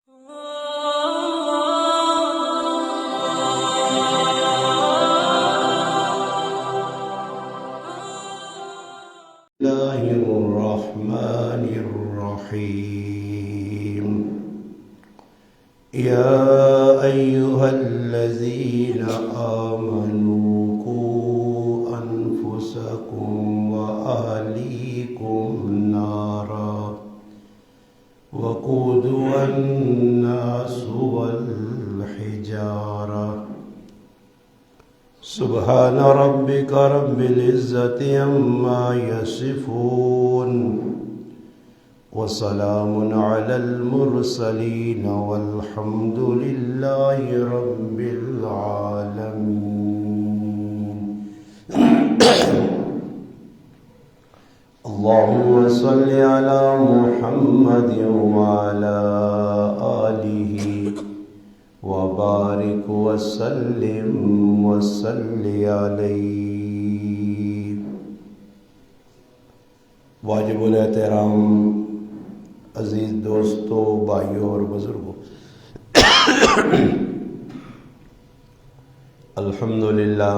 الله الرحمن الرحيم يا أيها الذين آمنوا قوا أنفسكم وأهليكم نارا وقودها الناس والحجارة سبحان ربك رب العزة عما يصفون وسلام على المرسلين والحمد لله رب العالمين اللهم صل على محمد وعلى آله وبارك وسلم علیہ۔ واجب الاحترام عزیز دوستوں، بھائیوں اور بزرگوں، الحمدللہ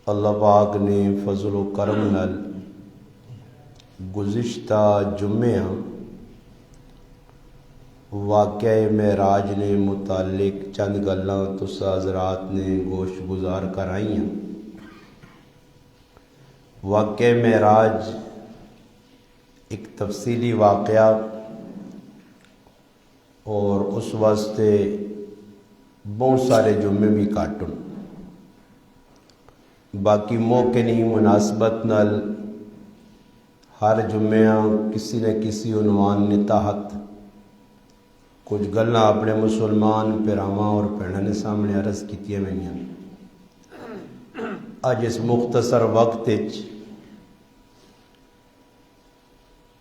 اللہ پاک نے فضل و کرم نال گزشتہ جمعہ واقعہ معراج نے متعلق چند گلاں تساں حضرات نے گوش گزار کرائی ہیں۔ واقعہ معراج ایک تفصیلی واقعہ اور اس واسطے بہت سارے جمعے بھی کاٹن، باقی موقع نہیں مناسبت نال ہر جمعہ کسی نہ کسی عنوان نے تحت کچھ گلاں اپنے مسلمان پیراواں اور بھیناں نے سامنے عرض کیتیاں ہوئی ہیں۔ اج اس مختصر وقت وچ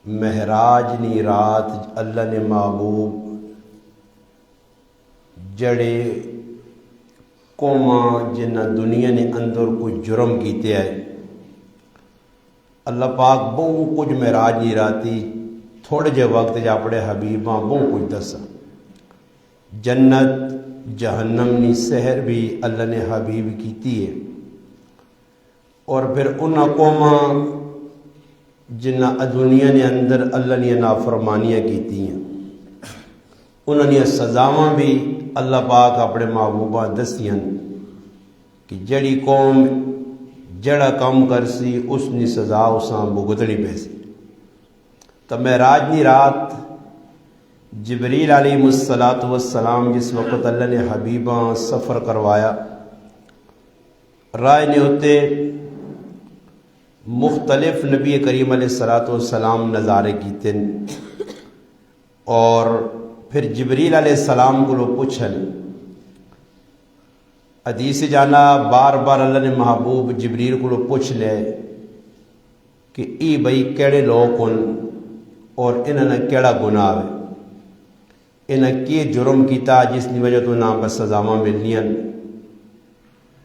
معراج نی رات اللہ نے محبوب جڑے قوماں جنہ دنیا نے اندر کوئی جرم کیتے ہے، اللہ پاک بہت کچھ معراج نی راتی تھوڑے جے وقت جا اپنے حبیباں بہت کچھ دسا۔ جنت جہنم نی سحر بھی اللہ نے حبیب کیتی ہے، اور پھر انہاں قوماں جنہ دنیا نے اندر اللہ نے نافرمانیاں کیتی ہیں، انہاں نے سزاواں بھی اللہ پاک اپنے محبوباں دسیاں کہ جڑی قوم جڑا کام کرسی اس نے سزا اساں بھگتنی پیسی۔ تو معراج نی رات جبریل علیہ السلام جس وقت اللہ نے حبیباں سفر کروایا، رائے نے ہوتے مختلف نبی کریم علیہ السلام نظارے کیتے، اور پھر جبریل علیہ السلام کو لوگ پوچھن حدیث جانا بار بار اللہ نے محبوب جبریل کو لوگ پوچھ لے کہ ای بھئی کیڑے لوگ ہن اور انہاں نے کیڑا گناہ ہے، انہاں کی جرم کیتا جس کی وجہ تو نام پر سزاواں ملنیاں۔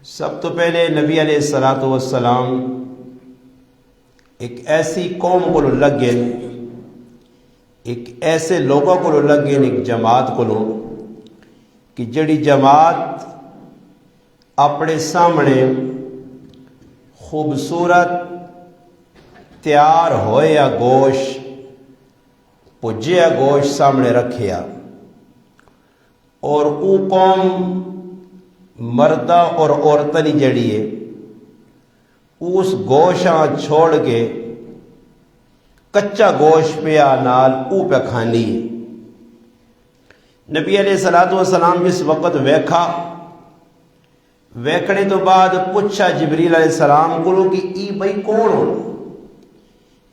سب تو پہلے نبی علیہ السلام ایک ایسی قوم کو لگے، ایک ایسے لوگوں کو لگے، ایک جماعت کو کہ جڑی جماعت اپنے سامنے خوبصورت تیار ہویا گوشت پجیا گوشت سامنے رکھیا، اور او قوم مردہ اور عورتنی جڑی ہے اس گوشاں چھوڑ کے کچا گوشت پیا نال او پہ کھانی۔ نبی علیہ السلام جس وقت ویکھنے تو بعد پوچھا جبریل علیہ السلام کو کہ ای بھئی کون ہو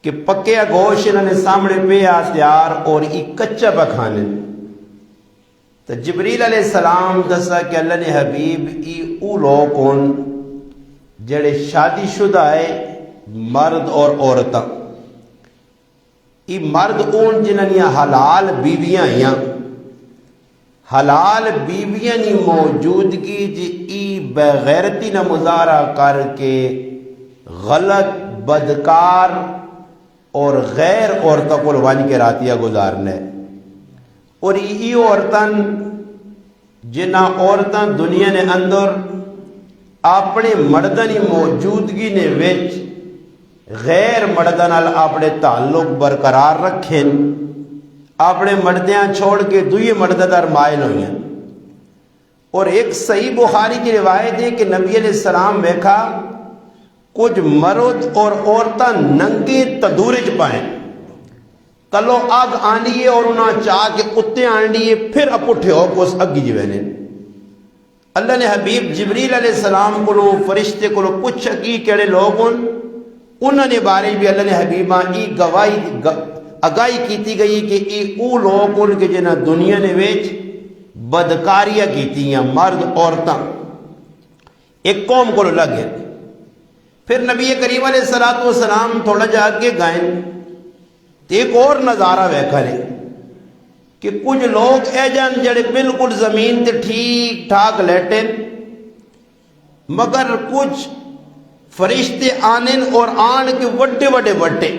کہ پکیا گوشت انہوں نے سامنے پیا تیار اور ای کچا پہ کھانے۔ تو جبریل علیہ السلام دسا کہ اللہ نے حبیب ای او لوگ کون جڑے شادی شدہ ہے مرد اور عورتاں، ای مرد اون جنہاں حلال بیویاں ہیں، حلال بیویاں نی موجودگی جی ای بغیرتی نہ مظاہرہ کر کے غلط بدکار اور غیر عورتوں کو وان کے راتیاں گزارنے، اور یہ عورتاں جنہ عورتاں دنیا نے اندر اپنے مرداں دی موجودگی نے وچ غیر مرداں نال اپنے تعلق برقرار رکھیں، اپنے مردیاں چھوڑ کے دوئے مردہ در مائل ہوئی ہیں۔ اور ایک صحیح بخاری کی روایت ہے کہ نبی علیہ السلام دیکھا کچھ مرد اور عورتاں ننگے تدورج پائیں، کلو آگ آنی ہے اور انہاں چاہ کے کتے آنی ہے، پھر اپٹھے ہو کو اس اگی جوینے۔ اللہ نے حبیب جبریل علیہ السلام کو فرشتے کو پوچھا کی کیڑے لوگ انہوں نے بارے بھی اللہ نے حبیبہ ای اگائی کیتی گئی کہ ای او لوگ ان کے جنہ دنیا نے ویچ بدکاریاں کیتی ہیں، مرد عورتاں ایک قوم کو لگے۔ پھر نبی کریم علیہ السلام تھوڑا جا کے گائیں تو ایک اور نظارہ ویکھا ہے کہ کچھ لوگ اے جان جڑے بالکل زمین تے ٹھیک ٹھاک لیٹیں، مگر کچھ فرشتے آنن اور آن کے وڈے وڈے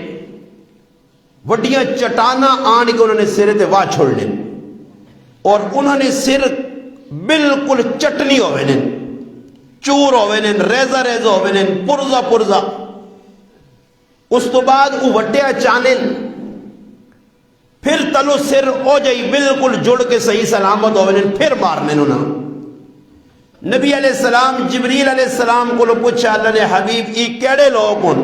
وڈیاں چٹانا آن کے انہوں نے سرے تے واہ چھوڑ لیں اور انہوں نے سر بالکل چٹنی ہوئے نن، چور ہوئے نن، ریزہ ریزہ ہوئے نن، پرزا اس تو بعد وہ وڈیا چانن، پھر تلو سر ہو جائی بالکل جڑ کے صحیح سلامت ہوئے نن، پھر مارنے انہوں۔ نبی علیہ السلام جبریل علیہ السلام کو لو پوچھا اللہ نے حبیب ای کیڑے لوگ ان؟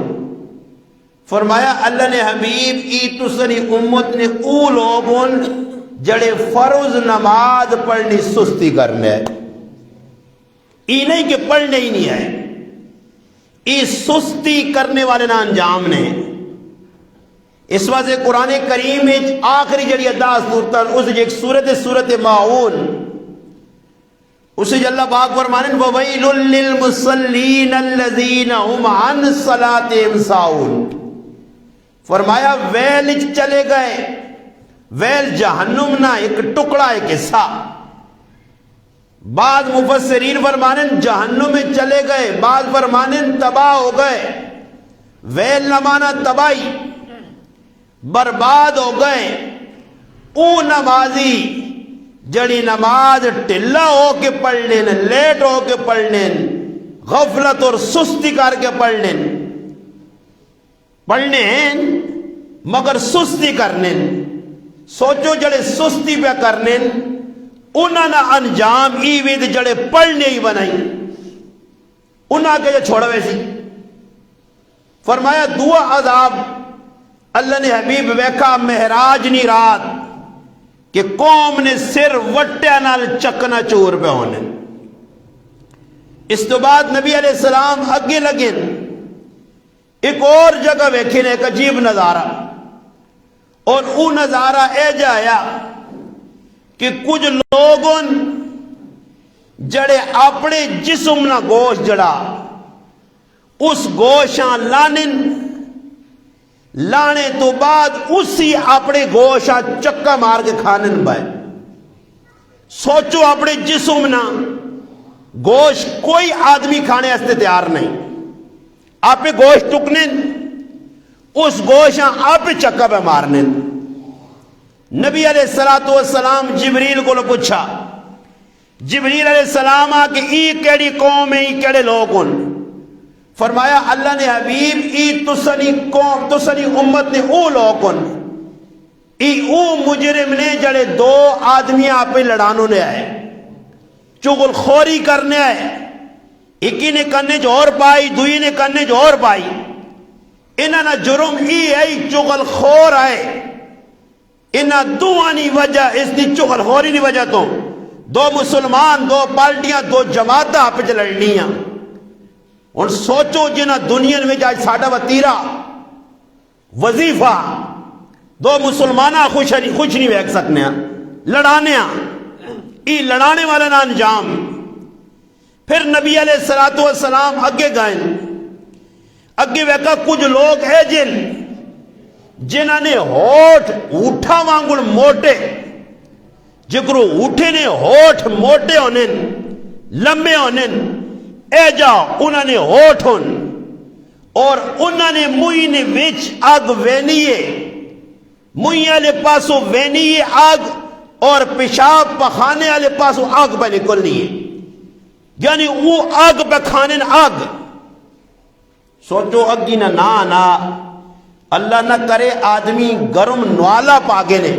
فرمایا اللہ نے حبیب ای تسنی امت نے او لوگ ان جڑے فرض نماز پڑھنی سستی کرنے، ای نہیں کہ پڑھنے ہی نہیں ہے، ای سستی کرنے والے نہ انجام نے۔ اس وجہ قرآن کریم میں آخری جڑی ادا صورت اس ایک سورت ماعون اسے اللہ پاک فرمانے وَوَيْلٌ لِّلْمُصَلِّينَ الَّذِينَ هُمْ عَنْ صَلَاتِهِمْ سَاهُونَ، فرمایا ویل چلے گئے، ویل جہنم نہ ایک ٹکڑا ایک حصہ۔ بعض مفسرین فرمانے جہنم میں چلے گئے، بعض فرمانے تباہ ہو گئے۔ ویل نہ مانا تباہی، برباد ہو گئے او نمازی جڑی نماز ٹھلا ہو کے پڑھ لین، لیٹ ہو کے پڑھ لین، غفلت اور سستی کر کے پڑھ لین، پڑھنے مگر سستی کرنے۔ سوچو جڑے سستی پہ کرنے انہاں نا انجام ای وید جڑے پڑھنے ہی بنائی، انہاں کے جو چھوڑا ویسی۔ فرمایا دعا عذاب اللہ نے حبیب ویکھا مہراج نی رات کہ قوم نے سر وٹیا نال چکنا چور پہ ہونے۔ اس تو بعد نبی علیہ السلام اگے لگے ایک اور جگہ ویکھے نے ایک عجیب نظارہ، اور وہ نظارہ اے جایا کہ کچھ لوگوں جڑے اپنے جسم نہ گوشت جڑا اس گوشاں لانے تو بعد اسی اپنے گوشاں چکا مار کے کھانن بائے۔ سوچو اپنے جسم نہ گوشت کوئی آدمی کھانے استے تیار نہیں، آپ گوشت ٹکنے اس گوشاں آپ چکا پہ مارنے۔ نبی علیہ السلام جبریل کو پوچھا، جبریل علیہ السلام کہ ای کیڑی قوم ہے، ای کیڑے لوگ ان؟ فرمایا اللہ نے حبیب ای تسنی قوم تسنی امت نے او لوگ ان، ای او مجرم نے جڑے دو آدمی آپ لڑانوں نے آئے، چغل خوری کرنے آئے، ایکی نے کرنے جو اور پائی، دوئی نے کرنے جو اور پائی۔ انہاں نا جرم ای ہے چغل خور آئے، انہاں دوانی وجہ اس دی چغل خوری دی وجہ تو دو مسلمان، دو پارٹیاں، دو جماعتیں آپ چ لڑنیاں۔ اور سوچو جنہ دنیا میں جائے ساڑھا وطیرہ وظیفہ دو مسلمانہ خوش نہیں بیک سکنے ہیں، لڑانے ہیں، ای لڑانے والا نا انجام۔ پھر نبی علیہ السلام اگے گئے، اگے ویکا کچھ لوگ ہے جنہاں نے ہوٹ اٹھا وانگل موٹے، جگرو اٹھے نے ہوٹ موٹے ہونے لمبے ہونے، اے جاؤ انہوں نے ہوٹ ہون اور انہوں نے موئی نے وچ آگ وینیے، موئی والے پاسوں وینیے آگ اور پیشاب پخانے والے پاس آگ پہ نکلنی ہے، یعنی وہ آگ پہ کھانے آگ. سوچو اگی نہ اللہ نہ کرے آدمی گرم نوالا پاگے نے،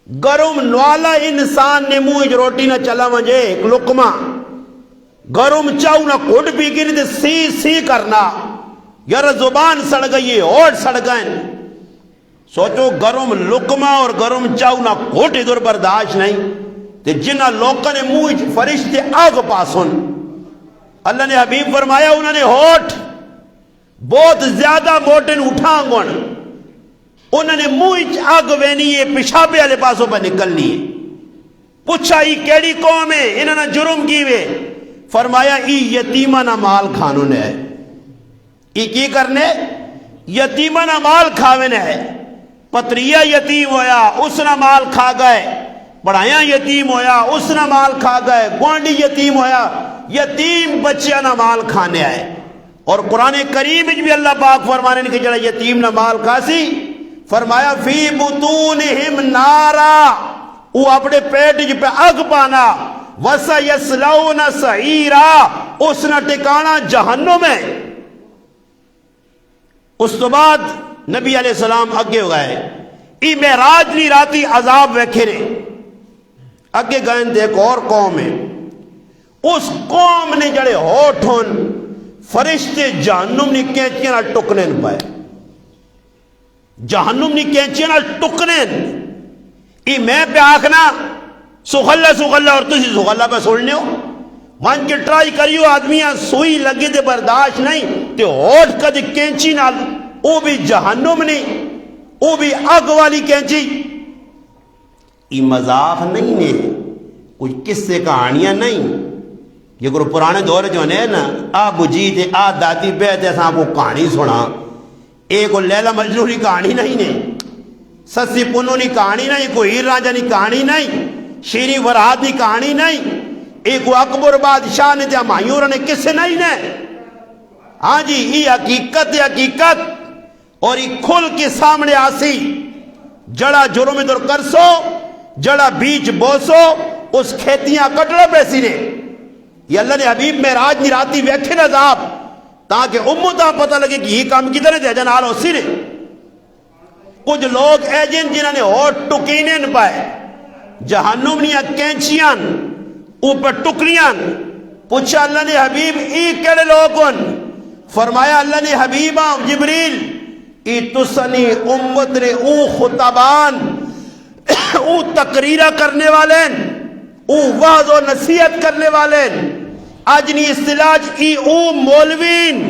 گرم نوالا انسان نے منہ روٹی نہ چلا مجھے ایک لقمہ گرم چاؤ نہ کوٹ پی گری تے سی سی کرنا، یار زبان سڑ گئی اور سڑ گئے. سوچو گرم لقمہ اور گرم چاؤ نہ کوٹ ادھر برداشت نہیں تے جنہ لوگوں نے منہ فرشتے آگ پاسن. اللہ نے حبیب فرمایا انہوں نے ہوٹ بہت زیادہ موٹن اٹھا گن، انہوں نے منہ آگ وینی ہے پیشابے والے پاسوں پہ نکلنی ہے. پوچھا ای کیڑی قوم ہے انہوں نے جرم کیوے؟ فرمایا ای یتیمہ نہ مال کھانوں نے ہے. ای کی کرنے؟ یتیمہ نہ مال کھاوے نے ہے. پتریہ یتیم ہویا اس نہ مال کھا گئے، پڑھائیاں یتیم ہویا اس نہ مال کھا گئے، گوانڈی یتیم ہویا، یتیم بچہ نہ مال کھانے آئے. اور قرآن کریم بھی اللہ پاک فرمانے کہ جڑا یتیم نہ مال کھاسی، فرمایا فی بطونہم نارا، وہ اپنے پیٹ پہ اگ پانا، وَسَيَسْلَوْنَ سَعِيرًا، اس نہ ٹکانا جہنم ہے. اس تو بعد نبی علیہ السلام اگے ہو گئے، ای معراج نہیں راتی عذاب ویکھے نے. اگے گئے ایک اور قوم ہے، اس قوم نے جڑے ہوٹھن فرشتے جہنم نے کینچیاں نال ٹکنے نہ پائے، جہنم نے کینچیاں نال ٹکنے. ای میں پہ آکھنا سغلہ اور تسی سغلہ پہ سننے ہو، وہاں کے ٹرائی کریو آدمیاں سوئی لگے دے برداشت نہیں تے ہوٹ کا دے کینچی نال، او بھی جہنم نہیں، او بھی آگ والی کینچی. ای مذاق نہیں نے، کچھ قصے کہانیاں نہیں. یہ گرو پرانے دور جو ہے نا، آ بجی تے آ دادی بیتے ایسا کو کہانی سنا، ایک لیلہ مجنون کی کہانی نہیں نے، سسی پنو کی کہانی نہیں، کوئی ہیر راجہ کی کہانی نہیں، شیری ورہاد کی کہانی نہیں، ایک اکبر بادشاہ نے تے مایور نے کسے نہیں نے. ہاں جی یہ حقیقت حقیقت اور یہ کھل کے سامنے آسی. جڑا جرم ادھر کرسو، جڑا بیچ بوسو، اس کھیتیاں کٹڑا پیسی نے. یہ اللہ نے حبیب معراج نہیں راتی ویکھے عذاب تاکہ امتہ پتہ لگے کہ یہ کام کدھر ہے جنال اسی نے. کچھ لوگ ایجن جنہوں نے ہوٹ ٹکینے نہ پائے، جہنم نیا کینچیاں اوپر ٹکریاں. پوچھا اللہ نے حبیب ای کڑے لوگن؟ فرمایا اللہ نے حبیبہ جبریل ای تسنی امت نے او خطبان، او تقریرہ کرنے والے، او وعظ و نصیحت کرنے والے، اجنی اصطلاح ای او مولوین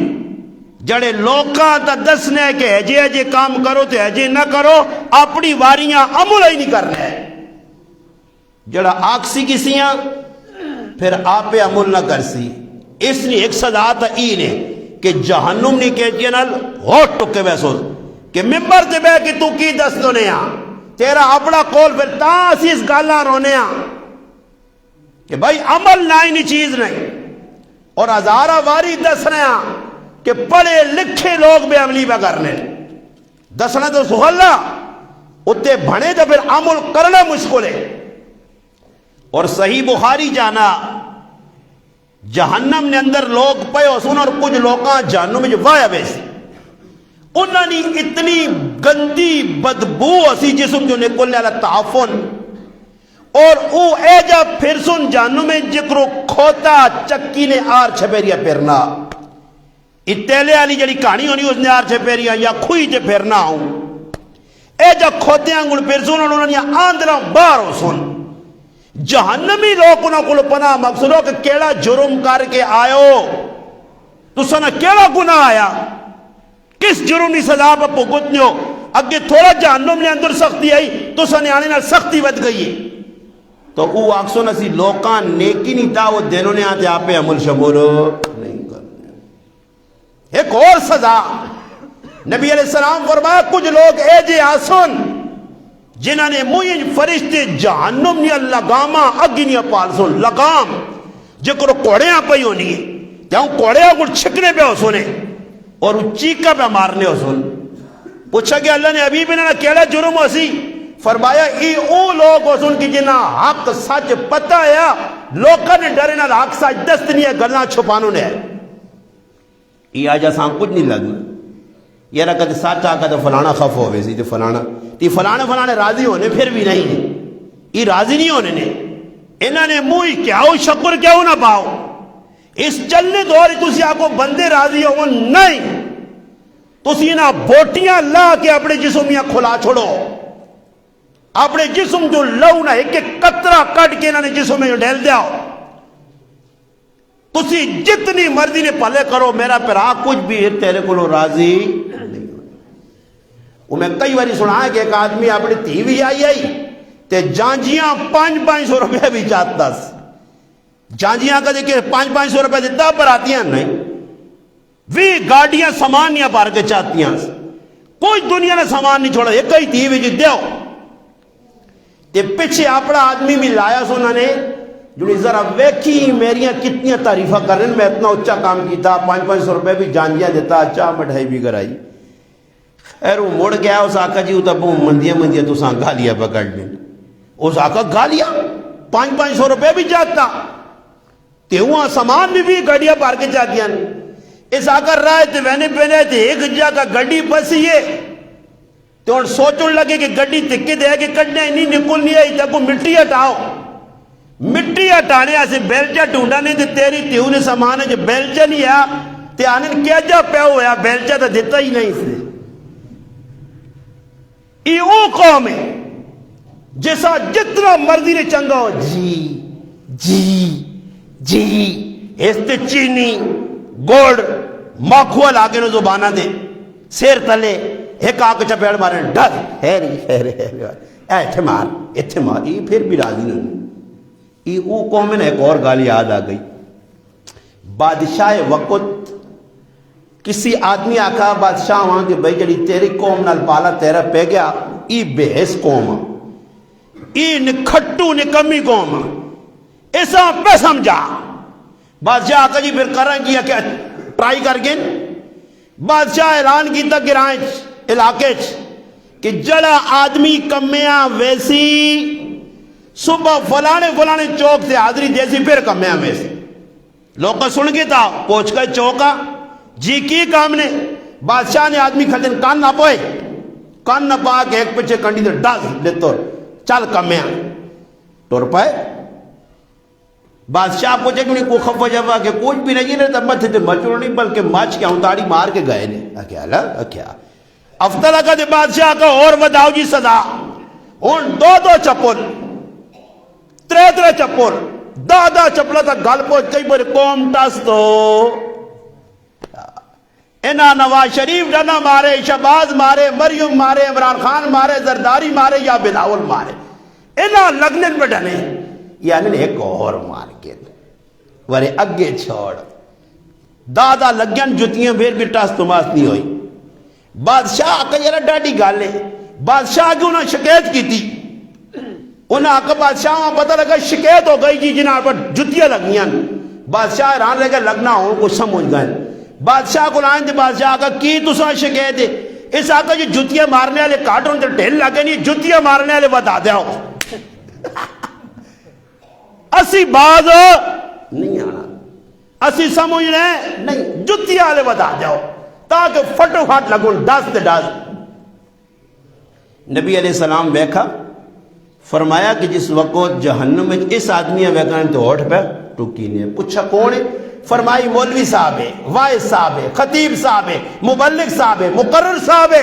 جڑے لوکاں تا دسنے کہ ایجے کام کرو تے ایجے نہ کرو، اپنی واریاں عمل ہی نہیں کرنے. جڑا آکسی کسیاں پھر آپ عمل نہ کرسی. اس نے ایک سزا تا ای نے کہ جہنم نے کہتی نال ہوٹ ٹکے ویسو کہ ممبر تے بے کہ تو کی دستو نے ہاں تیرا اپنا قول پھر تاں اس گالا رونے ہاں کہ بھائی عمل نائنی چیز نہیں. اور ہزارہ واری دسنے ہاں کہ پڑھے لکھے لوگ بے عملی پہ کرنے دسنا تو سہلا اتے بھنے تو پھر عمل کرنا مشکل ہے. اور صحیح بخاری جانا جہنم نے اندر لوگ پے ہو سن اور کچھ لوگاں جہنم میں جو وایا بیسی انہوں نے اتنی گندی بدبو اسی جسم جو نکلنے والا تعفن اور او اے جا پھر سن جہنم میں جکرو کھوتا چکی نے آر چھپیریا پھرنا اتیلے والی جڑی کہانی ہونی اس نے آر چھپیریا یا کھوئی تے پھرنا ہوں اے جا کھوتے انگل پھر سن انہوں نے آندرہ بار ہو سن. جہنمی لوگ انہوں کو پناہ مقصد ہو کہ کیڑا جرم کر کے آئو تو سنہ کیڑا گناہ آیا کس جرم کی سزا پر پگتنے ہو اگے تھوڑا جہنم نے اندر سختی آئی تو سنے آنے نال سختی ود گئی ہے. تو او آکسو نسی لوکان نیکی نہیں دعوت دینوں نے آتے آپ عمل شمول نہیں کرنے. ایک اور سزا نبی علیہ السلام فرمایا کچھ لوگ اے جے آسن جنہوں نے موین فرشتے جہنم نیا لگاما اگی نیا پالسون لگام جکر کوڑیاں پہی ہونی ہے جہاں کوڑیاں کو چھکنے پہ ہو سونے اور چیکا پہ مارنے ہو سن. پوچھا کہ اللہ نے حبیب انہوں نے کیڑا جرم ہو سی؟ فرمایا ای او لوگ ہو سن کی جنہ حق سچ پتہ ہے لوکاں نے ڈرے نہ حق سچ دست نہیں ہے گلاں چھپانوں نے یہ آج اساں کچھ نہیں لگنا یہ رکھتے سچ آ کر فلانا خف ہوئے سی تو فلانا راضی ہونے پھر بھی نہیں یہ راضی نہیں ہونے نے انہوں نے منہ کیا ہو شکر کیا ہو نہ پاؤ اس چلنے دور تسی آپ کو بندے راضی ہو نہیں تسی نہ بوٹیاں لا کے اپنے جسم یا کھلا چھوڑو اپنے جسم جو لو نہ ایک ایک قطرہ کٹ کے انہوں نے جسم میں جو ڈھیل دیا ہو تسی جتنی مرضی نے پلے کرو میرا پیرا کچھ بھی تیرے کو راضی نہیں وہ میں کئی باری سنا ہے کہ ایک آدمی اپنی تھی بھی آئی تے جانجیاں 500 روپے بھی چاہتا جانجیاں کا دیکھیں 500 روپے دیتا پر آتی ہیں نہیں وی گاڑیاں سامانیاں پار کے چاہتی ہیں کوئی دنیا نے سامان نہیں چھوڑا ایک ہی تھی بھی جی دیو تے پیچھے اپنا آدمی بھی لایا سو انہوں نے جو ذرا ویکھی میریاں کتنی تعریفہ کر رہے ہیں میں اتنا اچھا کام کیتا 500 روپے بھی جانجیاں دیتا اچھا مٹھائی بھی کرائی خیر وہ مڑ گیا اس آقا جی وہ تب مندیاں تو ساں گالیاں پکڑ لیں اس آقا گالیاں 500 روپے بھی جاتا تے وہاں سامان بھی گاڑیاں پار کے جاتی ہیں اس آقا رائے تے وینے پہنے تے ایک جگہ گاڑی پسی ہے تو ان سوچوں لگے کہ گاڑی تکے دے کہ کٹنے نہیں نکلنی ہے تک مٹی ہٹاؤ مٹی ہٹانے ایسے بیلچہ ڈھونڈا نہیں تے تیری تیوں نے سامان ہے جو بیلچہ نہیں ہے تے آنن کیا جا پہ ہوا بیلچہ تو دیتا ہی نہیں سے یہ وہ قوم ہے جیسا جتنا مرضی نے چنگا ہو جی اس تے چینی گوڑ ماکھول آگے نو زبانہ دے سیر تلے ایک آگ چپیڑ مارے ڈر ایتھے مار یہ پھر بھی راضی نہیں یہ وہ قوم نے ایک اور گالی یاد آ گئی بادشاہ وقت کسی آدمی آکھا بادشاہ وہاں کہ بھائی جڑی تیری قوم نال پالا تیرا پہ گیا ای بحث قوم ای نکھٹو نکمی قوم ایسا پہ سمجھا بادشاہ آکھا جی پھر کریں کیا کہ ٹرائی کر گئے بادشاہ اعلان کیتا گرائیں علاقے کہ جڑا آدمی کمیاں ویسی صبح فلانے چوک سے حاضری جیسی پھر کمیاں ویسی لوگ سن گئے تھا پوچھ گئے چوکا جی کی کام نے بادشاہ نے آدمی کھڑے کان نہ پوئے کان نہ پا کے ایک پچھے کنڈی دے ڈاز لیتو چل کمیاں ٹور پائے بادشاہ پوچھے کہ کوئی خفا جبا کہ کچھ بھی نہیں رہتا مت تھے مچور نہیں بلکہ مچ کیا ہوں تاڑی مار کے گئے نے کیا افترہ کا دے بادشاہ کا اور وداؤ جی سزا ان دو چپل ترے چپل دا چپلہ تک گل پوچھ کئی بڑے قوم ٹس تو انہا نواز شریف ڈنا مارے شہباز مارے مریم مارے عمران خان مارے زرداری مارے یا بلاول مارے انہا لگنے میں ڈنے یعنی ایک اور مار کے ورے اگے چھوڑ دادا لگن جتیاں پھر بھی ٹاس تماس نہیں ہوئی بادشاہ آکا یہ ڈاڈی گالے بادشاہ آگے انہوں نے شکایت کی تھی انہوں آکا بادشاہ وہاں پتہ لگا شکایت ہو گئی جی جنہاں پر جتیاں لگیاں بادشاہ ران لگا لگنا ہوں کو سمجھ گئے بادشاہ کو لائن دے بادشاہ آکا کی تساں شکایت ہے اس آکا جو جتیاں مارنے والے کاٹوں تے ڈھیل لگے نہیں جتیاں مارنے والے بتا دیا ہو اسی باز نہیں آنا اسی سمجھنے نہیں جتیاں والے بتا جاؤ تاکہ فٹو فٹ لگوں ڈاس تے ڈاس نبی علیہ السلام بیکھا فرمایا کہ جس وقت جہنم میں اس آدمی بیکھا تو ہوٹھ پہ ٹکی نہیں پوچھا کون ہے فرمائی مولوی صاحب ہے وائز صاحب ہے خطیب صاحب ہے مبلغ صاحب ہے مقرر صاحب ہے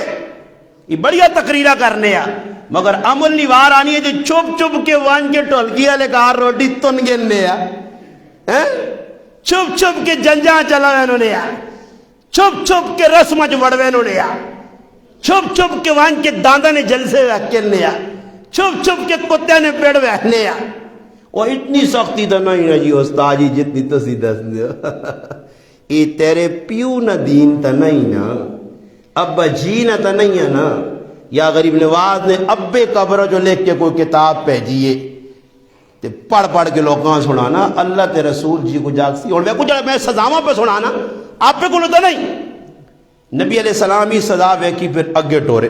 یہ بڑیا تقریرہ کرنے ہیں مگر عمل نیوار آنی ہے جو چپ کے وان کے ٹولکیا لے کار روٹی تن گننے ہیں چپ کے جنجاں چلا انہوں نے چپ کے رسمج وڑوے انہوں نے چپ کے وان کے داندہ نے جلسے ویکنے چپ کے کتے نے پیڑ ویکنے وہ اتنی سختی تو نہیں رجی استاد جی جتنی تو سی دس یہ تیرے پیو نہ دین تا نہیں نا ابا جی نہ تا نہیں ہے نا یا غریب نواز نے ابے قبر جو لکھ کے کوئی کتاب بھیجیے تے پڑھ کے لوگاں سنانا اللہ تے رسول جی کو جاگسی اور میں سزاواں پہ سنانا آپ پہ کو تو نہیں نبی علیہ السلام ہی سزا ویکھی پھر اگے ٹورے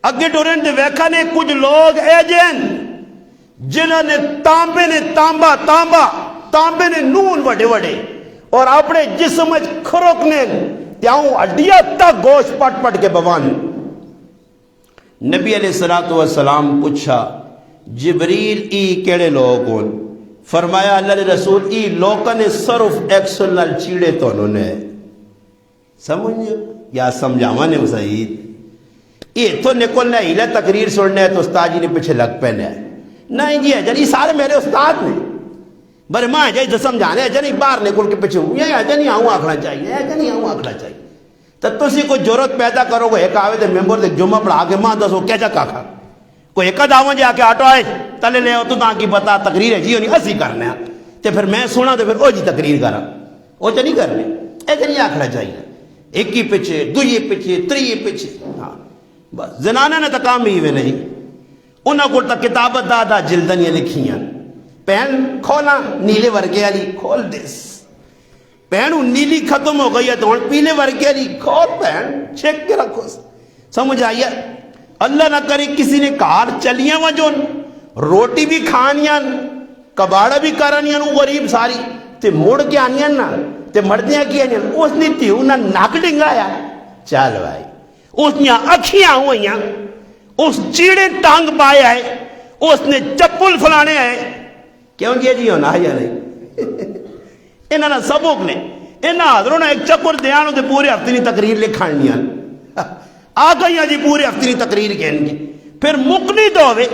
اگے ٹورن تے ویکھا نے کچھ لوگ ایجن جنہوں نے تانبے نے تانبے نے نون وڈے وڈے اور اپنے جسم کھروکنے تیاؤں اڈیا تک گوشت پٹ پٹ کے بوان. نبی علیہ السلام پوچھا جبریل ای کیڑے لوگ ہون؟ فرمایا اللہ نے رسول ای لوکاں نے صرف ایکسل نال چیڑے تو انہوں نے سمجھو یا سمجھاوا نے سعید یہ تو نکلنا ہیلا تقریر سننا ہے تو استاد جی نے پیچھے لگ پہنا ہے. نہیں جی اجن یہ سارے میرے استاد نے بر ماں جی تو سمجھانے اجن ہی باہر نکل کے پیچھے ہوں یہ اجن ہی آؤں آکھنا چاہیے اجن ہی آؤں آکھنا چاہیے. تو تسی کوئی ضرورت پیدا کرو گے ایک آوے دے ممبر دے جمعہ پڑھا کے ماں دسو کیا جا کھا کوئی ایک داواں جا کے آٹو آئے تلے لے تو تاں کی پتا تقریر ہے جی نہیں اسی کرنے ہیں تے پھر میں سنا تے پھر او جی تقریر کرا او چ نہیں کرنے اجن ہی آکھنا چاہیے ایک ہی پیچھے دوئی پیچھے تری پیچھے. ہاں بس زنانہ نے تو کام ہی ہوئے نہیں انہوں کو تو کتابت دادا جلدنیاں لکھیاں پہن کھولا نیلے ورگے والی کھول دیس پہن نیلی ختم ہو گئی ہے تو پیلے ورگے والی کھول پہن چھیک کے رکھو. سمجھ آئیے اللہ نہ کرے کسی نے کار چلیاں وجون روٹی بھی کھانیاں کباڑا بھی کرانیاں غریب ساری تے مڑ کے آنیاں نا تے مردیاں کی آنیاں اس نے تیوں نہ ناک ڈنگایا چل بھائی اس نے اکھیاں ہوئیاں اس چیڑے ٹانگ پایا ہے اس نے چپل فلانے ہے کیوں کیا جی ہونا یا نہیں انہاں نے سبق نے انہاں حضروں نے ایک چکر دیانو دے پورے ہفتے نہیں تقریر لکھانیاں آ گئیاں جی پورے ہفتے نہیں تقریر کہن گی پھر مکنی تو ہوئے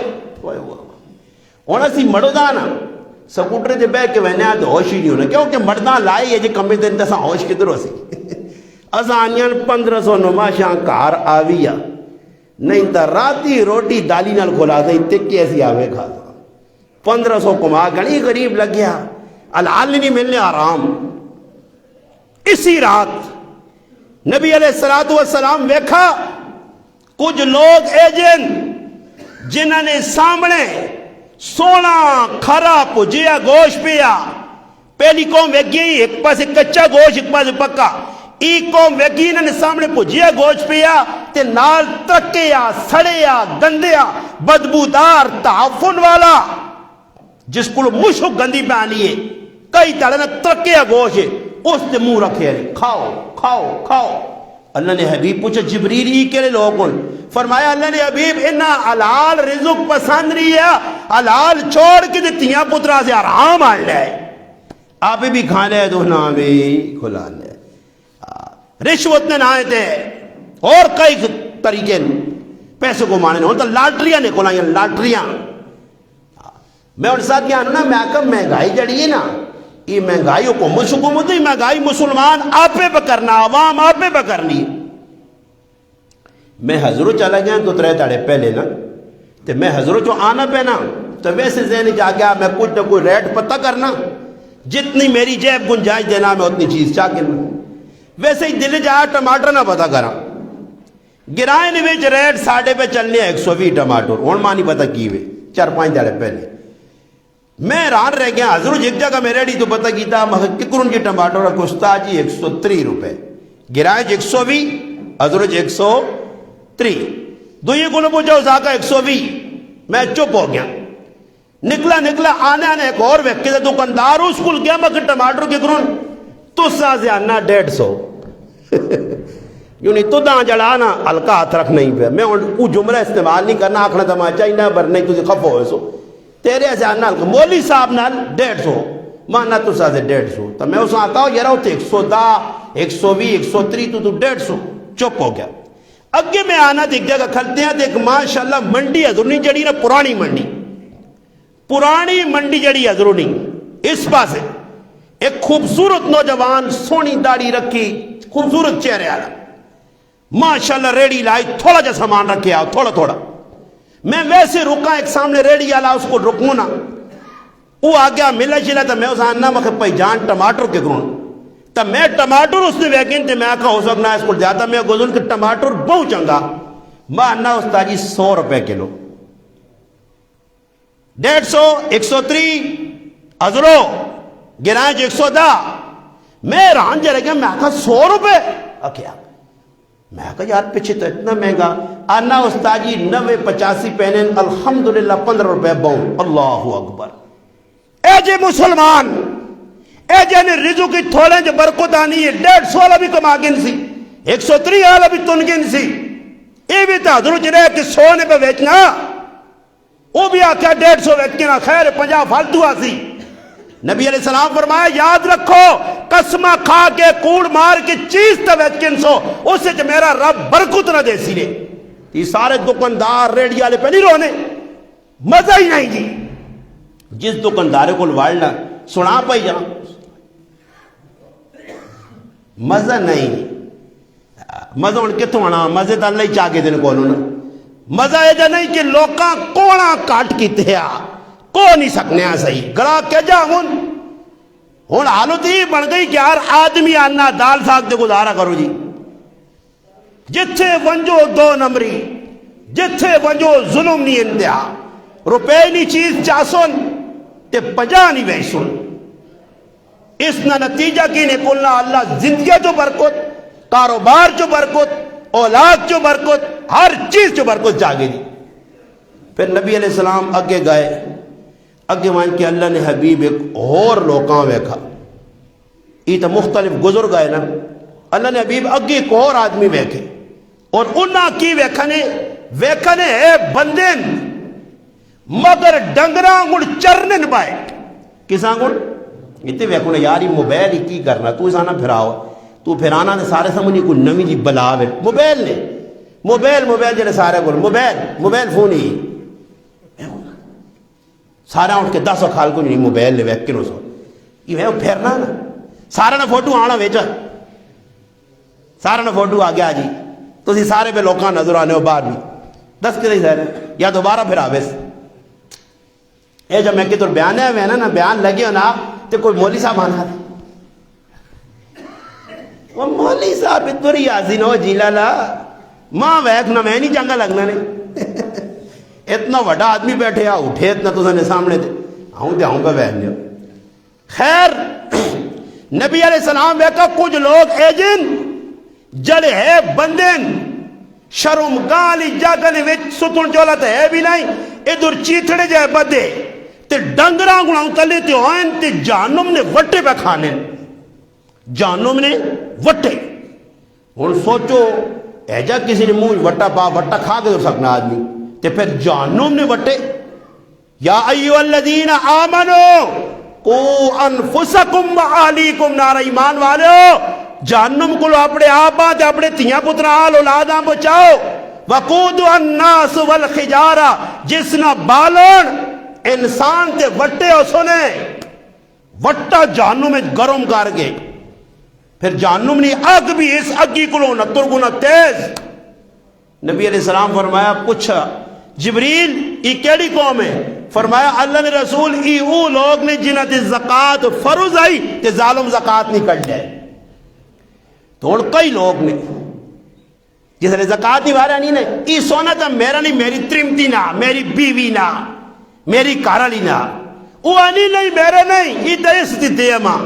ہونا سی مڑو دانا سکوٹر دے بے کے وینے آدھ ہوش ہی نہیں ہونا کیونکہ مردان لائے یہ جی کمی دن تسا ہوش کدھر ہو سی ازانیاں 1500 نماشاں کار آویا نہیں تا راتی روٹی دالی نال کھولا دیں تکی ایسی آوے کھاتا 1500 کما گھنی غریب لگ گیا الحال نہیں ملنے آرام. اسی رات نبی علیہ السلام ویکھا کچھ لوگ ایجن جنہوں نے سامنے سونا کھرا پجیا گوشت پیا پہلی قوم ویگی ایک پاس کچا گوشت ایک پاس پکا ایک قوم ویگی انہوں نے سامنے پجیا گوشت پیا تے نال ترکیا سڑیا گندیا بدبودار تعفن والا جس کو مشک گندی پہنی ہے کئی تڑے نے ترکیا گوشت اس نے منہ رکھے کھاؤ کھاؤ کھاؤ. اللہ نے حبیب پوچھا جبریل ہی کے لوگوں فرمایا اللہ نے حبیب انہا حلال رزق پسند رہی ہے حلال چھوڑ کے دیتیاں پترہ سے آرام آن لے آپ بھی کھانے تو نہ بھی کھلا لے رشوت نے نہ آئے تھے اور کئی طریقے پیسے کو مانے نہیں تو لاٹریاں نے کھلائیں لاٹریاں. میں ان ساتھ کیا نا میں آکا مہنگائی جڑی ہے نا یہ مہنگائی حکومت ہی مہنگائی مسلمان آپ پہ کرنا عوام آپ پہ کرنی. میں حضرت چلا گیا تو ترے تاڑے پہلے نا تو میں حضرت جو آنا پہ نا تو ویسے ذہنی جا گیا میں کچھ نہ کوئی ریٹ پتہ کرنا جتنی میری جیب گنجائش دینا میں اتنی چیز چاہ کے ویسے ہی دل جایا ٹماٹر نہ پتہ کرا گرائے نے ویچ ریٹ ساڑھے پہ چلنے 120 ٹماٹر اور ماں نہیں پتہ کی ہوئے 4-5 تاڑے پہلے میں حیران رہ گیا حضرت ایک جگہ میں ریڈی تو پتہ کیتا ککرون کی ٹماٹر کا کستا جی 130 روپے گرائے 120 حضرت 130 دوئی کو نے پوچھا اسا کا 120 میں چپ ہو گیا نکلا آنے ایک اور ویکے دے دکاندار اس کل گیا میں ٹماٹر ککرون تو سا سے آنا 150 یوں نہیں تو داں جڑانا ہلکا ہاتھ رکھنا ہی پہ میں وہ جملہ استعمال نہیں کرنا آکھنا تماچا ہی نہ بر نہیں تجھے خفو ہوئے سو تیرے ایسے آنا مولی صاحب نال 150 مانا تو سا سے 150 تو میں اسے آتا ہوں یراؤ تے 110 120 130 تو 150 چپ ہو گیا. اگے میں آنا دیکھ جگہ کھلتے ہیں دیکھ ماشاءاللہ منڈی حضرونی جڑی نا پرانی منڈی جڑی حضرونی اس پاسے ایک خوبصورت نوجوان سونی داڑھی رکھی خوبصورت چہرے آلا ماشاءاللہ ریڈی لائی تھوڑا جا سامان رکھے آؤ تھوڑا میں ویسے رکا ایک سامنے ریڈی آلا اس کو رکوں نا وہ آگیا ملا چلا تا میں اس آننا مکھے پہی جان ٹماٹر کے کرون تا میں ٹماٹر اس نے ویکین تے میں آکا ہو سکنا اس کو جاتا میں گزن کہ ٹماٹر بہت چنگا ماں آننا اس تاجی 100 روپے کلو 150 130 حضرو گرائیں 110 میں ران جا رہ گیا میں آکا 100 روپے کیا میں کہا یار پیچھے تو اتنا مہنگا. آنا استاد جی 90-85 پہنے الحمدللہ 15 روپے باؤں. اللہ اکبر. اے جے مسلمان اے جے نے رزق کی تھوڑے جو برکت آنی ہے 150 والا بھی کما گن سی 130 والا بھی تن گن سی. یہ بھی تو حضرت رہے کہ 100 نے پہ بیچنا وہ بھی آکھا 150 بیچنا خیر 50 فالتو آسی. نبی علیہ السلام فرمایا یاد رکھو قسمہ کھا کے کوڑ مار کے چیز تا بیچن سو اسے جو میرا رب برکت نہ دے سی نے. یہ سارے دکاندار ریڈی والے پہ نہیں رونے مزہ ہی نہیں جی. جس دکاندارے کو لوالنا سنا پائی جا مزہ نہیں. مزہ ان کے تو آنا مزے تو اللہ ہی چاہ کے دن کولو نا. مزہ یہ جا نہیں کہ لوکاں کونا کاٹ کی تھیا کو نہیں سکنے ہیں صحیح گڑا کیا جا ہون حالت ہی بن گئی کہ ہر آدمی آنا دال ساگ دے گزارا کرو جی. جتھے ونجو 2 نمبری جتھے ونجو ظلم نہیں انتہا روپے نہیں چیز چاسن تے 50 نہیں بیسن. اس نہ نتیجہ کی نے کلنا اللہ زندگی جو برکت کاروبار جو برکت اولاد جو برکت ہر چیز جو برکت جاگے دی. پھر نبی علیہ السلام اگے گئے اگے مان کے اللہ نے حبیب ایک اور لوکاں ویکھا. یہ تو مختلف گزر گئے نا. اللہ نے حبیب اگے ایک اور آدمی ویکھے اور انہاں کی ویکھنے ہے بندین مگر ڈنگراں گڑ چرنن بائے کساں گڑ اتنے ویکھو یار یہ موبائل ہی کی کرنا تو اسانا پھراؤ تو پھرانا نے سارے سمجھنی کوئی نمی جی بلا وے موبائل نے موبائل جڑے سارے کو موبائل فون ہی سارا اٹھ کے 10 کھال کو نہیں موبائل لے ویک کنو سو یہ پھرنا نا سارا نا فوٹو آنا ویچا سارا نا فوٹو آ گیا جی تو سارے پہ لوکاں نظر آنے ہو باہر بھی 10 کے دے سارے یا دوبارہ پھر آویس اے جب میں کہ تو بیان ہے میں نا بیان لگے ہو نا تو کوئی مولی صاحب آنا تھا وہ مولی صاحب ادھر ہی آزین ہو جی لالا ماں ویک نہ میں نہیں چنگا لگنا نے اتنا وڈا آدمی بیٹھے اٹھے اتنا تو سنے سامنے تھے آؤں پہ ویک نہیں. خیر نبی علیہ السلام ویکا کچھ لوگ ایجن جڑے ہے بندن شرم گالی جاگنے وچ ستن چولت ہے بھی نہیں ادھر چیتھڑے جائے بدے تے ڈنگراں گناہوں تلے تے ہوئن تے جہنم نے وٹے پہ کھانے جہنم نے وٹے. اور سوچو ایجا کسی نے منہ وٹا وٹا کھا کے دو سکنا آدمی تے پھر جہنم نے وٹے. یا ایوہ الذین آمنو کو انفسکم و اہلیکم نار. ایمان والے ہو جہنم کو اپنے آبا تے اپنے تیاں پترہ آل اولاداں بچاؤ. وقود الناس والخجارہ جس نہ بالون انسان تے وٹے ہو سنے وٹا جہنم میں گرم کر گئے. پھر جہنم نے اگ بھی اس اگی کلو نہ ترگو نہ تیز. نبی علیہ السلام فرمایا پوچھا جبریل یہ کیڑی قوم ہے؟ فرمایا اللہ نے رسول ای او لوگ نے جنہ تے زکاة فرض آئی تے ظالم زکاة نہیں کٹ جائے. تو کئی لوگ نے جس نے زکاة نہیں بارا نہیں ای سونا تھا میرا نہیں میری ترمتی نہ میری بیوی نہ میری کارلی نہ وہ آنی نہیں میرے نہیں ای دیستی دیما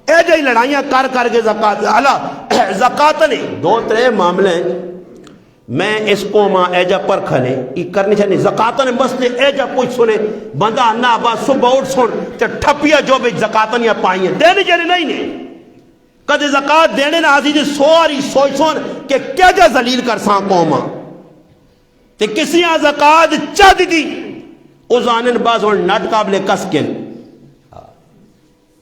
اے جائی لڑائیاں کر کے زکاة اللہ زکاة نہیں 2-3 معاملے ہیں میں اس کو ماں ایجا پر کھنے یہ کرنی چاہنے زکاة نے مسئلے ایجا پوچھ سنے بندہ نا با صبح اٹھ سن تے ٹھپیا جو بھی زکاة نہیں پائیں دینے جانے نہیں نے کدے زکاة دینے نا آزی جی سواری سوچ سن کہ کیا جا ذلیل کر ساں قوما تے کسی آن زکاة چاہ دی دی اس آنن باز اور نٹ قابل کسکن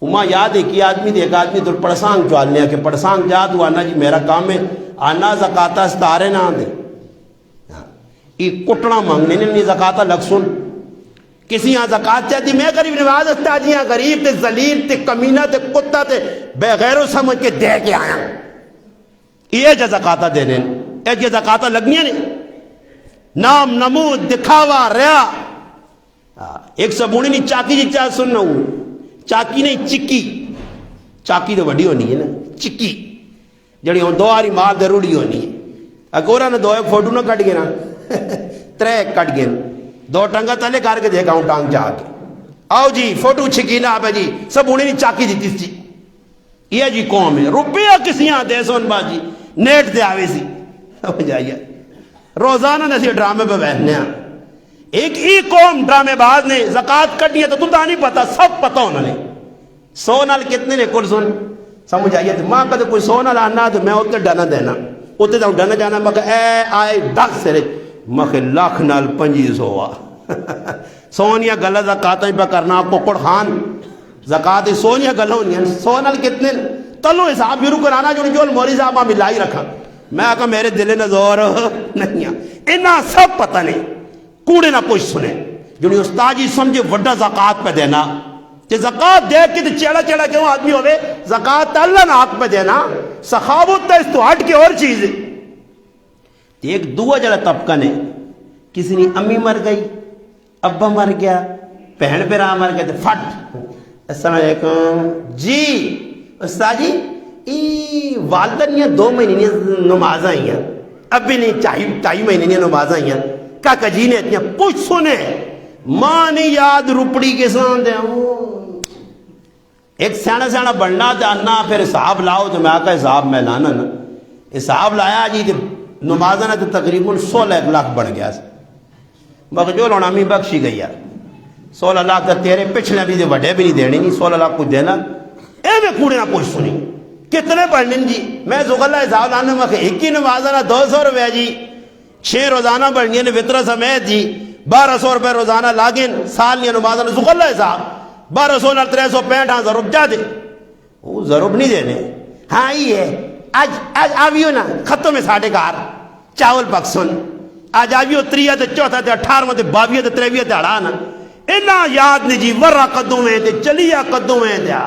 ماں یاد ہے کہ آدمی دے ایک آدمی در پڑسانگ چوالنے کہ پڑسانگ جا دو آنا جی میرا کام ہے آنا زکاة ستارے نہ دے یہ کٹنا مانگنے نہیں زکاة لگ سن کسی یہاں زکاة چاہتی میں غریب نواز استاجیاں غریب تے ذلیل تے کمینہ تے کتا تے بے غیر و سمجھ کے دے کے آیا یہ جا زکاة دینے اے جا زکاة لگنی ہے نام نمود دکھاوا ریا ایک سبونی نہیں چاکی جی چاہ سننا ہوں چاکی نہیں چکی چاکی تو بڑی ہونی ہے نا چکی جڑی ہوں 2 آری مال ضروری ہونی ہے اگورا نے 2 ایک فوٹو نہ کٹ گئے نا 3 کٹ گئے 2 ٹنگا تلے کر کے دیکھا ہوں ٹانگ چاہ کے آؤ جی فوٹو چھکی نا آپ ہے جی سب انہیں نہیں چاکی دیتی سی یہ جی قوم ہے روپیہ کسی یہاں دے سون باجی نیٹ دے آوے سی سمجھ آئی ہے؟ روزانہ نے ڈرامے پہ بیٹھنے ہیں. ایک ہی قوم ڈرامے باز نے زکات کٹی ہے تو نہیں پتا، سب پتا انہوں نے. 100 نال کتنے نے کل سن سمجھ آئیے؟ ماں کدے کوئی 100 نال آنا تو میں اتنے ڈانا دینا، اتنے تو ڈانا جانا. میں اے آئے ڈک سرے میں لاکھ نال 2500 آ سونیا گلا زکاتیں پہ کرنا. ککڑ خان زکات سونیا گلا ہونی 100 نال کتنے تلو حساب شروع کرانا جو مولی صاحب ملائی رکھا. میں آکا میرے دل نے زور نہیں انہاں سب پتہ نہیں کوڑے نہ کچھ سنے. جو استاد جی سمجھے وڈا زکات پہ دینا کہ زکات دے کے چیڑا چیڑا کیوں آدمی ہوئے. زکات اللہ نہ حق پہ دینا سخاوت اس تو ہٹ کے اور چیز ہے. ایک دعا جڑا طبقہ نے کسی نے امی مر گئی، ابا مر گیا، بہن برا مر گیا تو فٹ السلام علیکم جی استاد جی والدہ نہیں 2 مہینے نماز آئی ہیں، اب بھی نہیں 2.5 مہینے نہیں نماز آئی ہیں. کاکا جی نے اتنی کچھ سنے ماں نہیں یاد روپڑی کے سان دے ایک سیانا سیانا بننا جاننا پھر حساب لاؤ. تو میں آکا حساب میں لانا نا حساب لایا جی نماز آنا تو تقریباً 16 لاکھ بن گیا. مگر جو لونا امی بخشی گئی یار 16 لاکھ تیرے پچھلے بھی وڈے بھی نہیں دینے نہیں 16 لاکھ کچھ دینا. اے میں کوڑے نہ کچھ سنی کتنے پڑھنے جی. میں زغلہ حساب لانے میں ایک ہی نماز آنا 200 روپے جی، 6 روزانہ بڑھنی ہے وطرہ سمیت جی 1200 روپے روزانہ لاگن سال نہیں نماز آنا. زغلہ حساب 1200 نال 365 ضرب جا دے وہ ضرب نہیں دینے. ہاں یہ ہے آج آویو نا ختم ہے ساڑھے کار چاول پک سن آج آویو 3 تے 4 تے 18 تے 22 تے 23 تے اڑانا اینا یاد نہیں جی ورہ قدوں میں تے چلیا قدوں میں دیا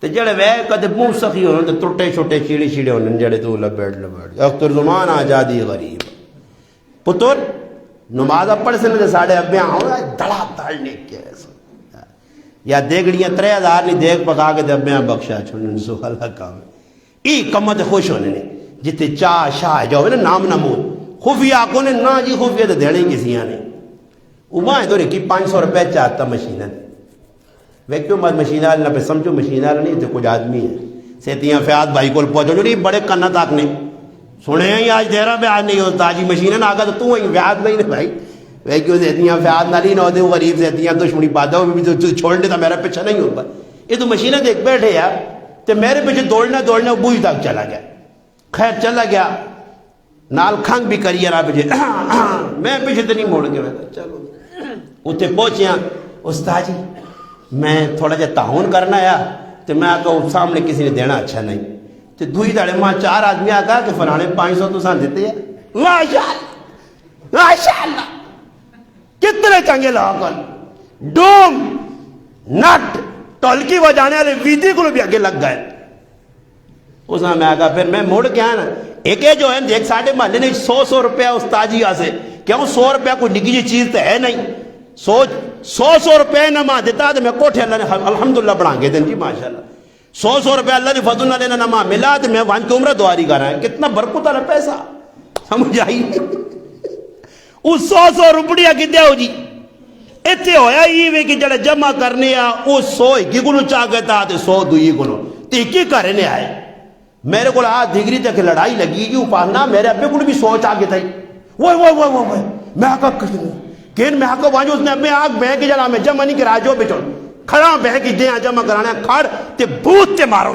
تے جڑے وے کدے منہ سخی ہونے تے ٹوٹے چھوٹے چیڑے چیڑے ہونے جڑے تو لبیٹ اختر زمان آزادی غریب پتر نماز پڑھ سنے تے ساڑھے ابیاں ہونا دڑا دڑنے کے یا دیگڑیاں 3000 نہیں دیکھ پکا کے تے ابیاں بخشا چھوڑنے سو اللہ کام ای کمت خوش ہونے نے جتے چاہ شاہ جاؤ نا نام نمود خفیہ کو نے نا جی خفیہ تے دیڑیں کسی آنے وہاں دو رکی 500 روپے چاہتا مشینہ ویکیوں مت مشینہ اللہ پہ سمجھو مشینہ اللہ نہیں تو کچھ آدمی ہے سیتیاں فیاد بھائی کو پہنچو جو نہیں بڑے کنہ تاک نے سنے ہیں آج دیرہ پہ آج نہیں ہوتا جی مشینہ نہ آگا تو ہی فیاد نہیں بھائی ویکیوں سیتیاں فیاد نہ لی نہ ہوتے غریب سیتیاں دشمنی پاتا ہو بھی تو چھوڑنے تھا میرا پیچھا نہیں ہوگا یہ تو مشینہ دیکھ بیٹھے یار تو میرے پیچھے دوڑنا بوئی تک چلا گیا. خیر چلا گیا نال کھنگ بھی کری رہا پیچھے میں پیچھے تو نہیں موڑ کے میں چلو اتنے پہنچیا استاد جی میں تھوڑا جا تعاون کرنا ہے تو میں آکا سامنے کسی نے دینا اچھا نہیں تو دوئی داڑے ماں 4 آدمی آکا کہ فلانے 500 تو سان دیتے ہیں ماشاءاللہ کتنے چنگے لاکن ڈوم نٹ ٹولکی بجانے والے ویدی کو بھی آگے لگ گئے. اس میں آگا پھر میں موڑ کے آیا نا ایک جو ہے ایک ساڑھے محلے نے 100 روپیہ استاد جی سے کیوں 100 روپیہ کوئی نگی جی چیز تو ہے نہیں 100 روپے نہ ماں دیتا تو میں کوٹھے اللہ نے الحمدللہ بڑھا گے دن جی ماشاءاللہ 100 روپے اللہ نے فضل نہ لینا نہ ماں ملا تو میں وہاں کی عمرہ دواری کر رہا ہے کتنا برکت والا پیسہ سمجھ آئی اس 100 روپیہ کتنے ہو جی اتنے ہویا یہ کہ جڑے جمع کرنے آ وہ 100 ایک گلو چاہ گئے تھا 100 دوئی گلو تیکی کرنے آئے میرے کو ڈگری تک لڑائی لگی جو پانا میرے ابے کو بھی 100 چاہ گئے تھا وہ میں آکا کین میں آکا وہاں جو اس نے ابے آگ بہ کے جڑا میں جمع نہیں کرا جو بیٹھو کھڑا بہ کے دیں جمع کرانا کھڑ تے بوت تے مارو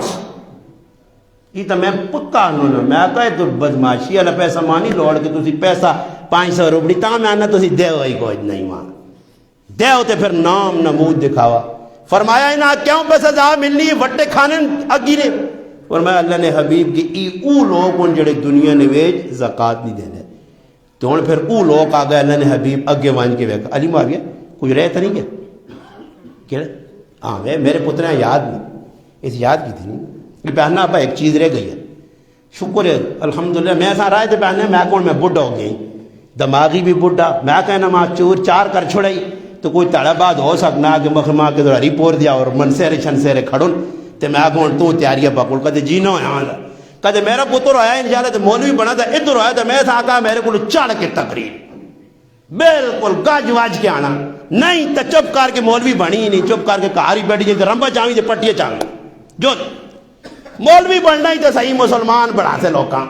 یہ تو میں پکا انہوں میں آکا تو بدماشی والا پیسہ مانی لوڑ کے تسی پیسہ 500 روپڑی تا میں آنا تسی دے ہوئی کوئی نہیں مان دے ہوتے پھر نام نمود دکھاوا فرمایا انہا کیوں پیسہ زہاں ملنی وٹے کھانے اگی نے فرمایا اللہ نے حبیب کی ای او لوگ ان جڑے دنیا نے ویج زکاة نہیں دینے تو ان پھر او لوگ آگئے اللہ نے حبیب اگے وانج کے ویکا علی معاویہ کچھ رہتا نہیں کیا ہاں میرے پتریں یاد نہیں اس یاد کی تھی نہیں کہ پہننا ابا ایک چیز رہ گئی ہے شکر ہے الحمدللہ میں ایسا رائے تھے پہننے میں کون میں بڑھا ہو گئی دماغی بھی بڑھا میں کہنا ماں چار کر چھوڑائی تو کوئی تڑا بعد ہو سکنا کہ مخمہ کے دورہ ریپور دیا اور منسیرے چھنسیرے کھڑن تو میں کہوں تو تیاریہ پکڑ کہتے جینا ہو یہاں کہتے میرا پتر آیا انشاءاللہ تو مولوی بنا تھا ادھر آیا تو میں تھا کہا میرے کو چڑھ کے تقریر بالکل گاج واج کے آنا نہیں تو چپ کر کے مولوی بنی ہی نہیں چپ کر کے کاری بیٹھی جائے رمبا چاہویں تو پٹیے چاہویں جو مولوی بننا ہی تو صحیح مسلمان بڑھا سے لوکاں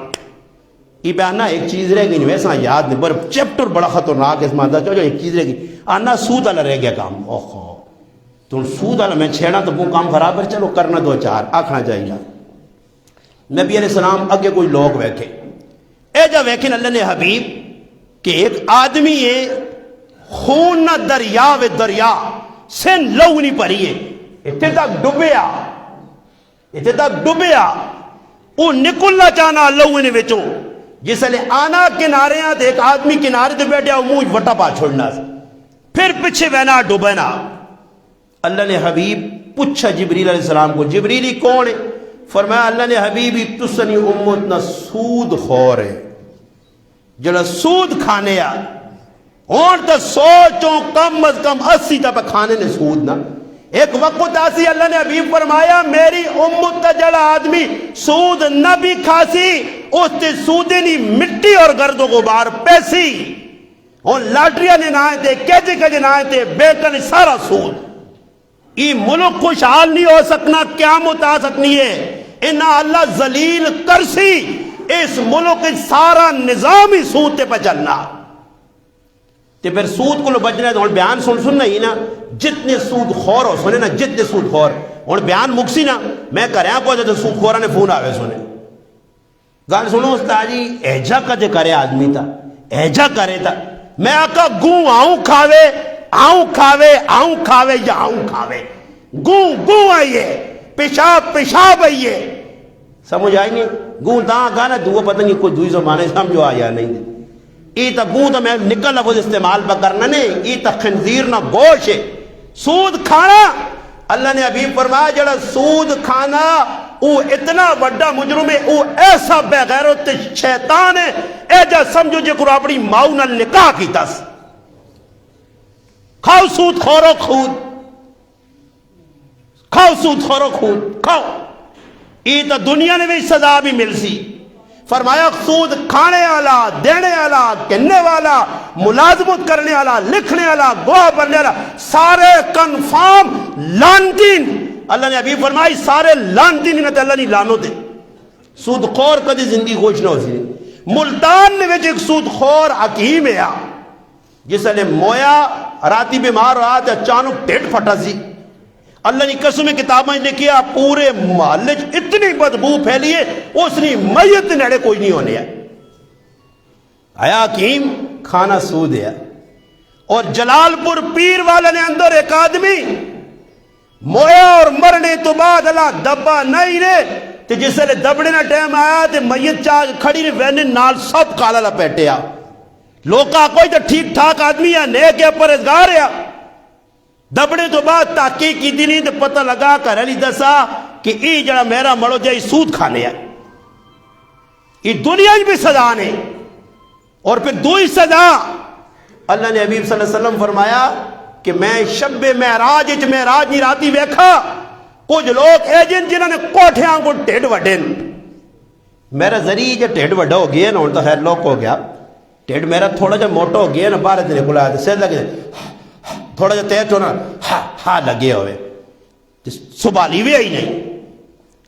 یہ بیان ایک چیز رہ گئی نہیں ویسا یاد نہیں پر چیپٹر بڑا خطرناک ہے اس میں جو ایک چیز رہ گئی آنا سود والا رہ گیا کام اوہو تو سود والا میں چھیڑا تو وہ کام خراب ہے چلو کرنا دو چار آکھنا چاہیے نبی علیہ السلام اگے کوئی لوگ ویکھے اے جا ویکھن اللہ نے حبیب کہ ایک آدمی ہے خون نہ دریا و دریا سن لو نہیں پڑی ہے اتنے تک ڈبیا وہ نکلنا چاہنا لو نے وچوں جس لئے آنا کنارے ہیں ایک آدمی کنارے تے بیٹھا منہ وٹا پا چھوڑنا پھر پیچھے بہنا ڈوبنا اللہ نے حبیب پوچھا جبریل علیہ السلام کو جبریلی کون ہے فرمایا اللہ نے حبیبی تسنی امت نہ سود خور ہے جڑا سود کھانے آ اور تا سوچوں کم از کم 80 تا پہ کھانے نے سود نہ ایک وقت آسی اللہ نے حبیب فرمایا میری امت تا جڑا آدمی سود نہ بھی کھاسی اس تے سودے نہیں مٹی اور گرد و غبار پیسی اور لاٹریاں نے نہ تے کیجے نہ تے بیٹن سارا سود یہ ملک خوشحال نہیں ہو سکنا قیامت آ سکنی ہے انہا اللہ ذلیل کرسی اس ملک سارا نظام ہی سود تے پہ چلنا تے پھر سود کو لو بجنے تو بیان سننا ہی نا جتنے سود خور ہو سنے نا جتنے سود خور اور بیان مکسی نا میں کریں پہنچے تو سود خورا نے فون آوے سنے گال سنو استاد جی ایجا کا جے کرے آدمی تا ایجا کرے تا میں آقا گوں آؤں کھاوے یا آؤں کھاوے گوں آئیے پیشاب آئیے سمجھ آئی نہیں گوں داں گانا دو پتہ نہیں کوئی دوئی زمانے سمجھو آیا نہیں ای تا گوں تا میں نکل لفظ استعمال پا کرنا نہیں ای تا خنزیر نہ گوش ہے سود کھانا اللہ نے ابھی فرمایا جڑا سود کھانا وہ اتنا بڑا مجرم ہے وہ ایسا بے غیرت شیطان ہے اے جا سمجھو جے کو اپنی ماؤ نہ نکاح کی تس کھاؤ سود خورو خود کھاؤ سود خورو خود کھاؤ یہ تو دنیا نے بھی سزا بھی مل سی فرمایا سود کھانے والا دینے والا کہنے والا ملازمت کرنے والا لکھنے والا گواہ بننے والا سارے کنفارم لانتین اللہ نے ابھی فرمائی سارے لانتین انہیں اللہ نہیں لانو دے سود خور کدی زندگی خوش نہ ہو سی ملتان نے ایک سود خور حکیم ہے جس نے مویا راتی بیمار رہا تو اچانک ٹیٹ پھٹا سی اللہ نے قسم کتابیں لکھیا پورے محلے اتنی بدبو پھیلی ہے اس نے میت نیڑے کوئی نہیں ہونے ہے آیا حکیم کھانا سود ہے اور جلال پور پیر والے نے اندر ایک آدمی مویا اور مرنے تو بعد اللہ دبا نہیں رہے تو جس نے دبڑے نہ ٹائم آیا تو میت چاہ کھڑی نے وینے نال سب کالا لپیٹے آ لوکا کوئی تو ٹھیک ٹھاک آدمی ہے نیک ہے پرہیزگار ہے دبڑے تو بعد تحقیق کی دی نہیں تو پتہ لگا کر علی دسا کہ ای جڑا میرا مڑو جائے سود کھانے ہے یہ دنیا بھی سزا نے اور پھر دوئی سزا اللہ نے حبیب صلی اللہ علیہ وسلم فرمایا کہ میں شب معراج نہیں راتی ویکھا کچھ لوگ ایجن جنہوں نے کوٹھیاں کو ٹیڈ وڈین میرا ذریعہ جو ٹیڈ وڈا ہو گیا نا ان تو خیر لوگ ہو گیا ٹیڈ میرا تھوڑا جا موٹا ہو گیا نا بارہ دنے کو لایا تھا سید لگے تھوڑا جا تیز ہونا ہاں لگے ہوئے سبالی بھی آئی نہیں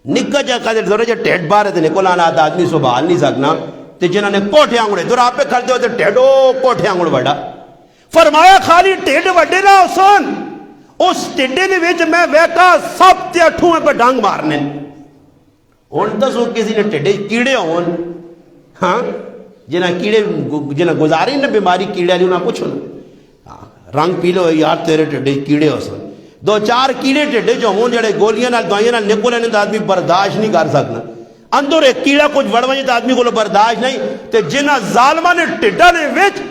نکا جا قدر تھوڑا جا ٹیڈ بارہ دنے کو لانا تھا آدمی سبال نہیں سکنا تو جنہوں نے کوٹھے آنگڑے دور آپ پہ کھڑتے ہوتے ٹیڈو کوٹھے آنگڑ بڑا فرمایا خالی ٹیڈ وڈے نہ حسن اس ٹیڈے نے ویچ میں ویکا سب تے اٹھوں میں پہ ڈانگ مارنے ان تو سو کسی نے ٹیڈے کیڑے ہون ہاں جنہ گزاری نا بیماری کیڑے لیوں نہ پوچھو نا رنگ پیلو یار تیرے ٹیڈے کیڑے ہو سن دو چار کیڑے ٹیڈے جو ہون جڑے گولیاں نال دوائیاں نال نکو لینے تو آدمی برداشت نہیں کر سکنا اندر ایک کیڑا کچھ وڑوائیں تو آدمی کو برداشت نہیں تے جنہ ظالمہ نے ٹیڈا نے ویچ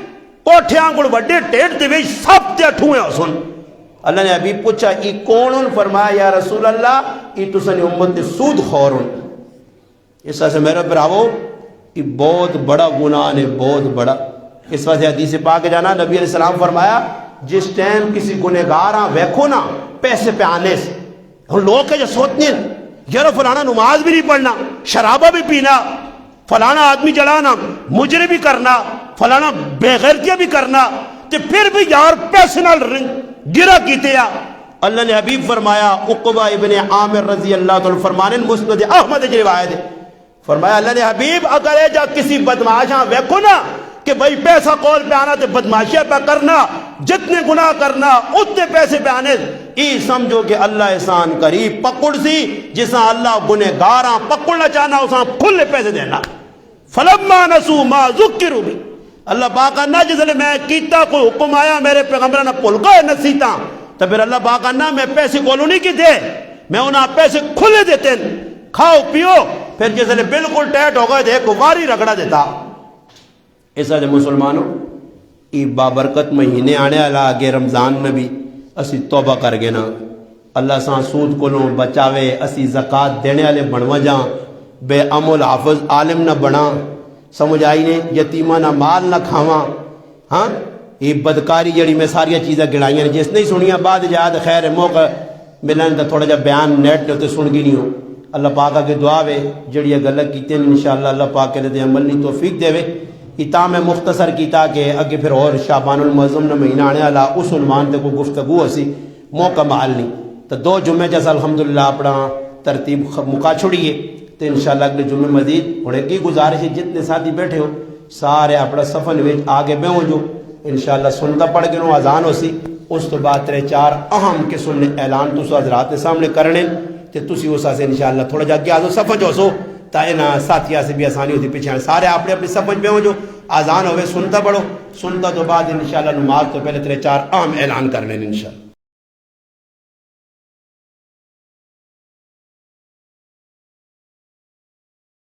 کوٹھیاں کو وڈے ٹیڈ تے ویچ سب تے اٹھویں ہو سن اللہ نے ابھی پوچھا ای کونن فرمایا یا رسول اللہ ای تسنی امت سود خورن اس واسطے میرے براو یہ بہت بڑا گناہ ہے بہت بڑا اس واسطے حدیث پاک جانا نبی علیہ السلام فرمایا جس ٹائم کسی گنہگاراں ویکھو نا پیسے پہ آنے سے ہم لوگ جو سوچنے یار فلانا نماز بھی نہیں پڑھنا شرابہ بھی پینا فلانا آدمی جلانا مجرم بھی کرنا فلانا بے غیرتیاں بھی کرنا تو پھر بھی یار پیسے نال گرا کیتے یا اللہ نے حبیب فرمایا عقبہ ابن عامر رضی اللہ تعالی فرمانے مسند احمد کی روایت ہے فرمایا اللہ نے حبیب اگر اے جا کسی بدماشاں ویکھو نا کہ بھئی پیسہ قول پہ آنا تے بدماشیاں پہ کرنا، جتنے گناہ کرنا اتنے پیسے پہ آنے، ای سمجھو کہ اللہ احسان قریب پکڑ سی جساں اللہ گنہگاراں پکڑنا چاہنا اساں کھلے پیسے دینا۔ فلما نسوا ما ذکروا بھی، اللہ پاک نہ جسے میں کیتا کوئی حکم آیا میرے پیغمبر نہ بھول گئے نسیتا تو پھر اللہ پاک نہ میں پیسے کولو نہیں کی دے، میں انہاں پیسے کھلے دیتے کھاؤ پیو، پھر جسے بالکل ٹیٹ ہو گئے تھے ایک واری رگڑا دیتا۔ اس وجہ مسلمانوں ای بابرکت مہینے آنے والا آگے رمضان میں بھی اسی توبہ کر گے نا، اللہ سان سود کولوں بچاوے، اسی زکوٰۃ دینے والے بنوا جاں، بے عمل حافظ عالم نہ بنا، سمجھ آئی نے یتیمہ نہ مال نہ کھاواں، ہاں یہ بدکاری جڑی میں ساری چیزیں گڑائیاں نے جس نہیں سنیاں بعد یاد خیر موقع ملن تو تھوڑا جا بیان نیٹ تے سن گی نہیں ہو۔ اللہ پاک کے دعا وے جڑی گل کیتے انشاءاللہ اللہ پاک کے دے عمل نہیں توفیق دے وے۔ اتنا میں مختصر کیتا کہ اگے پھر اور شعبان المعظم نہ مہینہ آنے والا اس عنوان تے کوئی گفتگو اسی موقع محل نہیں تو 2 جمعے جیسا الحمدللہ اپنا ترتیب مکا چھوڑیے تو انشاءاللہ اگلے جمعے مزید ہونے کی گزارش ہے جتنے ساتھی بیٹھے ہو سارے اپنا صفن وچ آگے بہو جو انشاءاللہ سنتا پڑھ کے نو اذان ہو سی اس تو بعد 3-4 اہم کے سننے اعلان تو حضرات کے سامنے کرنے تے تسی اس سے انشاءاللہ تھوڑا جا کے آزو صفن جو سو تاکہ نا ساتھیہ سے بھی آسانی ہوتی پیچھے سارے اپنے اپنی صفن پہ ہو جو اذان ہوئے سنتا پڑھو، سنتا تو بعد انشاءاللہ نماز تو پہلے 3-4 اہم اعلان کرنے انشاءاللہ۔